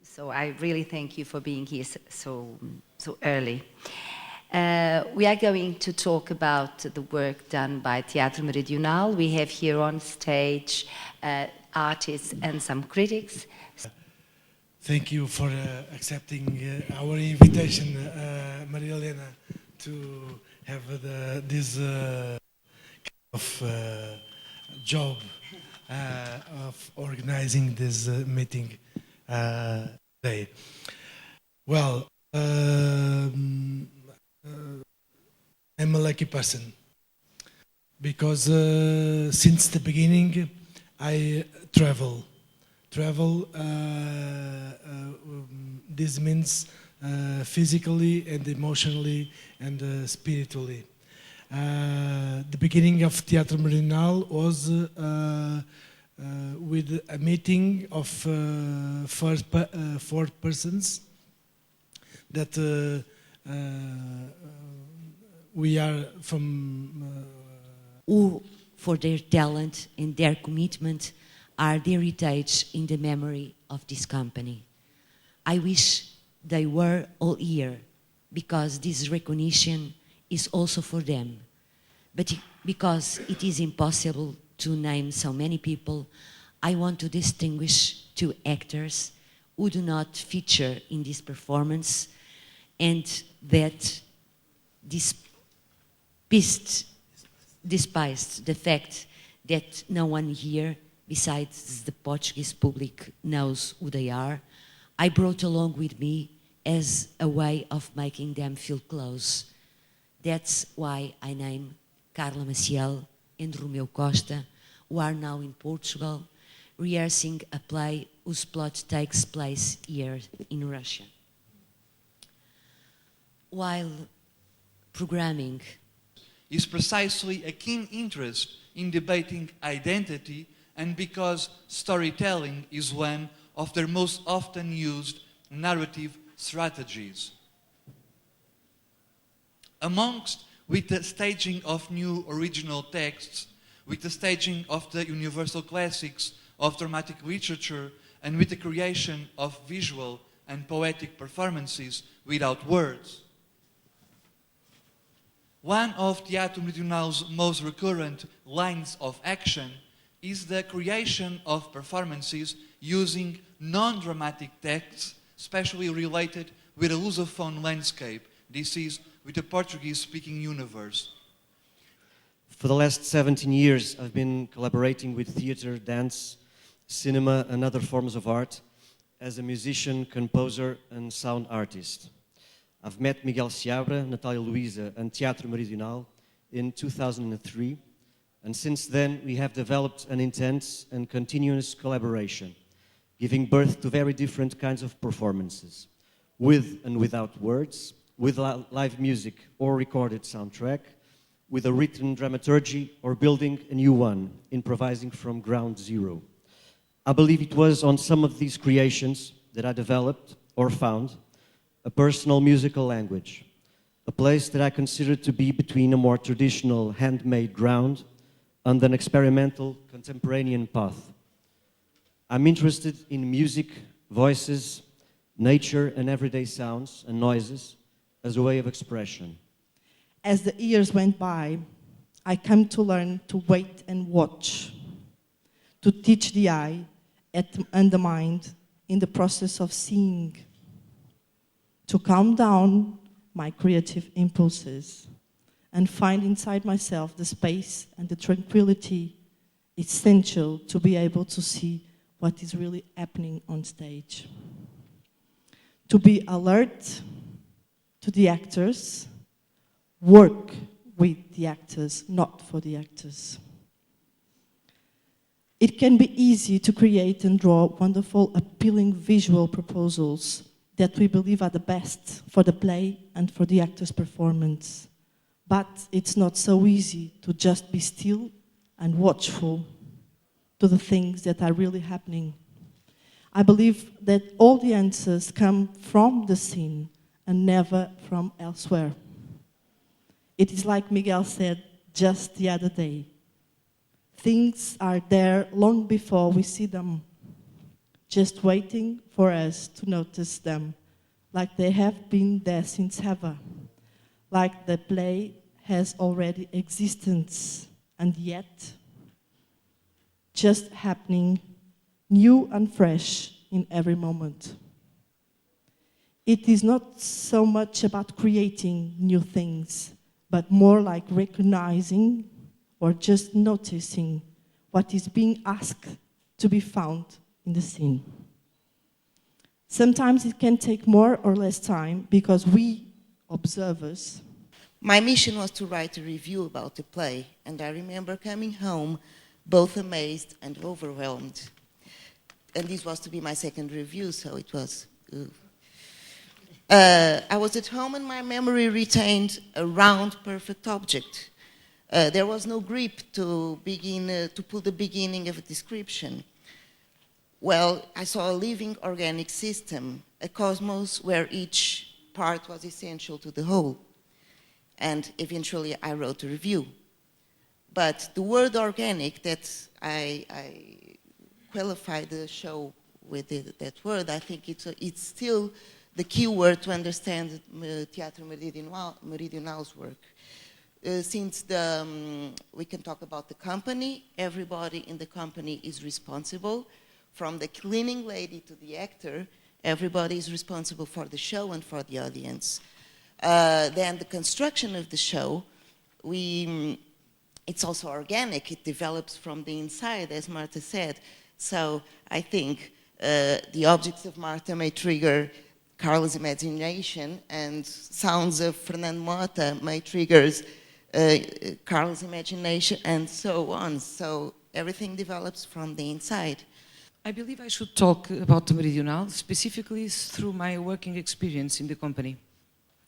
So I really thank you for being here so early. We are going to talk about the work done by Teatro Meridional. We have here on stage artists and some critics. Thank you for accepting our invitation, Maria Helena, to have this kind of job of organizing this meeting today. Well, I'm a lucky person because since the beginning I travel. This means physically and emotionally and spiritually. The beginning of Teatro Meridional was with a meeting of four persons that we are from... who, for their talent and their commitment, are the heritage in the memory of this company. I wish they were all here, because this recognition is also for them. But because it is impossible to name so many people, I want to distinguish two actors who do not feature in this performance and that despised the fact that no one here besides the Portuguese public knows who they are. I brought along with me as a way of making them feel close. That's why I name Carla Maciel and Romeu Costa, who are now in Portugal, rehearsing a play whose plot takes place here in Russia. While programming is precisely a keen interest in debating identity, and because storytelling is one of their most often used narrative strategies. Amongst with the staging of new original texts, with the staging of the universal classics of dramatic literature, and with the creation of visual and poetic performances without words. One of Teatro Meridional's most recurrent lines of action is the creation of performances using non-dramatic texts, especially related with a Lusophone landscape. This is with a Portuguese-speaking universe. For the last 17 years, I've been collaborating with theatre, dance, cinema and other forms of art as a musician, composer and sound artist. I've met Miguel Seabra, Natalia Luisa and Teatro Meridional in 2003, and since then we have developed an intense and continuous collaboration, giving birth to very different kinds of performances, with and without words, with live music or recorded soundtrack, with a written dramaturgy or building a new one, improvising from ground zero. I believe it was on some of these creations that I developed or found a personal musical language, a place that I consider to be between a more traditional handmade ground and an experimental contemporanean path. I'm interested in music, voices, nature and everyday sounds and noises as a way of expression. As the years went by, I came to learn to wait and watch, to teach the eye and the mind in the process of seeing, to calm down my creative impulses and find inside myself the space and the tranquility essential to be able to see what is really happening on stage. To be alert to the actors, work with the actors, not for the actors. It can be easy to create and draw wonderful, appealing visual proposals that we believe are the best for the play and for the actor's performance. But it's not so easy to just be still and watchful to the things that are really happening. I believe that all the answers come from the scene and never from elsewhere. It is like Miguel said just the other day. Things are there long before we see them. just waiting for us to notice them, like they have been there since ever, like the play has already existence, and yet just happening new and fresh in every moment. It is not so much about creating new things, but more like recognizing or just noticing what is being asked to be found in the scene. Sometimes it can take more or less time because we, observers. My mission was to write a review about the play, and I remember coming home both amazed and overwhelmed. And this was to be my second review, so it was... I was at home and my memory retained a round, perfect object. There was no grip to pull the beginning of a description. Well, I saw a living organic system, a cosmos where each part was essential to the whole. And eventually I wrote a review. But the word organic, that I qualified the show with that word, I think it's still the key word to understand Teatro Meridional's work. Since we can talk about the company, everybody in the company is responsible. From the cleaning lady to the actor, everybody is responsible for the show and for the audience. Then the construction of the show, it's also organic. It develops from the inside, as Marta said. So I think the objects of Marta may trigger Carla's imagination, and sounds of Fernando Mota may trigger Carla's imagination, and so on. So everything develops from the inside. I believe I should talk about the Meridional, specifically through my working experience in the company,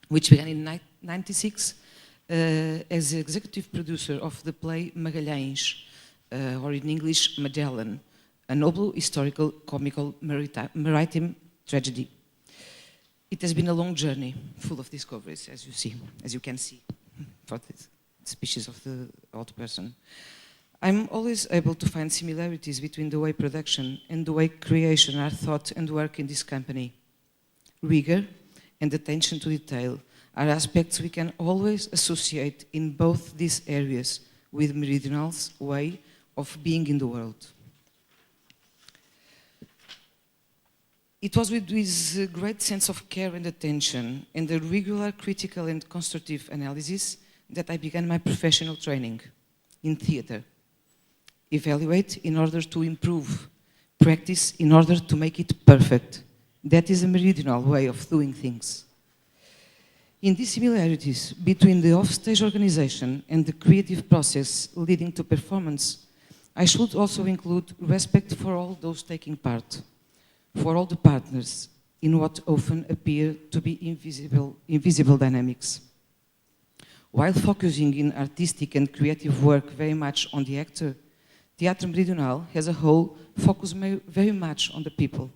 which began in 1996 as the executive producer of the play Magalhães, or in English, Magellan, a noble, historical, comical, maritime tragedy. It has been a long journey, full of discoveries, as you can see, for the species of the odd person. I'm always able to find similarities between the way production and the way creation are thought and work in this company. Rigor and attention to detail are aspects we can always associate in both these areas with Meridional's way of being in the world. It was with this great sense of care and attention and the regular critical and constructive analysis that I began my professional training in theatre. Evaluate in order to improve, practice in order to make it perfect. That is a Meridional way of doing things. In these similarities between the off-stage organization and the creative process leading to performance, I should also include respect for all those taking part, for all the partners in what often appear to be invisible dynamics. While focusing in artistic and creative work very much on the actor, Teatro Meridional as a whole focuses very much on the people.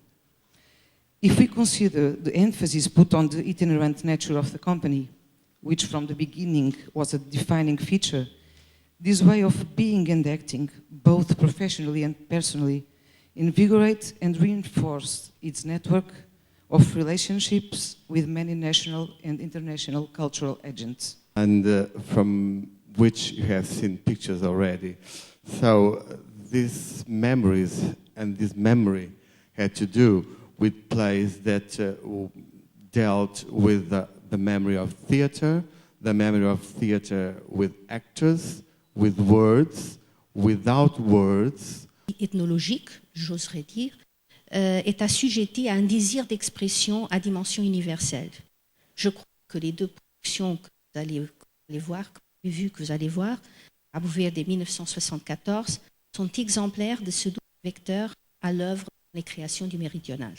If we consider the emphasis put on the itinerant nature of the company, which from the beginning was a defining feature, this way of being and acting, both professionally and personally, invigorate and reinforce its network of relationships with many national and international cultural agents. And from which you have seen pictures already. So these memories and this memory had to do with plays that dealt with the memory of theatre, the memory of theatre with actors, with words, without words. Ethnologique, j'oserais dire, est assujetti à un désir d'expression à dimension universelle. Je crois que les deux productions que vous allez voir, que vous allez voir, à Bouvier dès 1974, sont exemplaires de ce double vecteur à l'œuvre dans les créations du Méridional.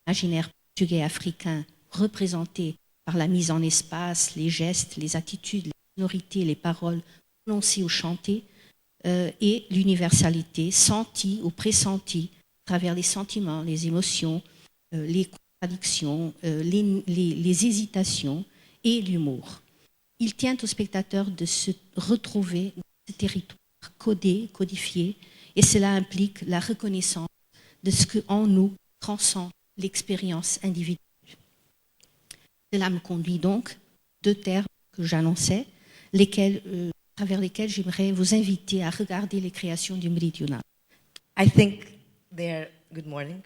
L'imaginaire portugais africain représenté par la mise en espace, les gestes, les attitudes, les sonorités, les paroles prononcées ou chantées, et l'universalité sentie ou pressentie à travers les sentiments, les émotions, les contradictions, les hésitations et l'humour. Il tient au spectateur de se retrouver dans ce territoire codé, codifié, et cela implique la reconnaissance de ce que en nous transcende l'expérience individuelle. Cela me conduit donc deux termes que j'annonçais, à travers lesquels j'aimerais vous inviter à regarder les créations du Meridional. I think they're. Good morning,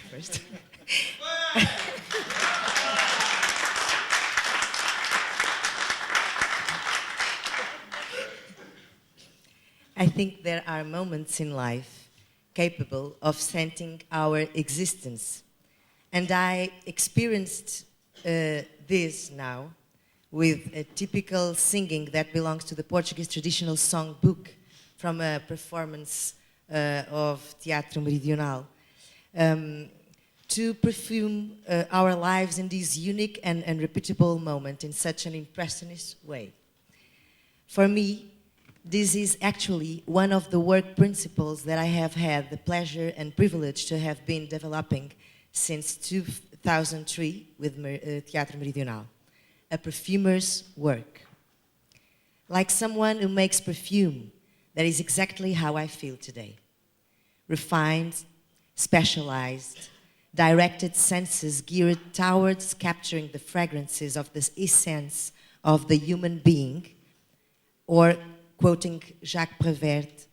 first. I think there are moments in life capable of centering our existence. And I experienced this now with a typical singing that belongs to the Portuguese traditional song book from a performance of Teatro Meridional. To perfume our lives in this unique and repeatable moment in such an impressionist way. For me, this is actually one of the work principles that I have had the pleasure and privilege to have been developing since 2003 with Teatro Meridional, a perfumer's work. Like someone who makes perfume, that is exactly how I feel today. Refined, specialized, directed senses geared towards capturing the fragrances of the essence of the human being, or quoting Jacques Prévert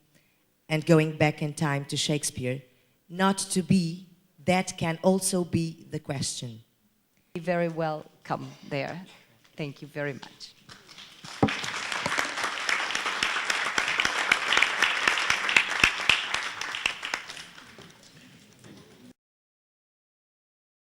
and going back in time to Shakespeare, not to be, that can also be the question. Very welcome there. Thank you very much.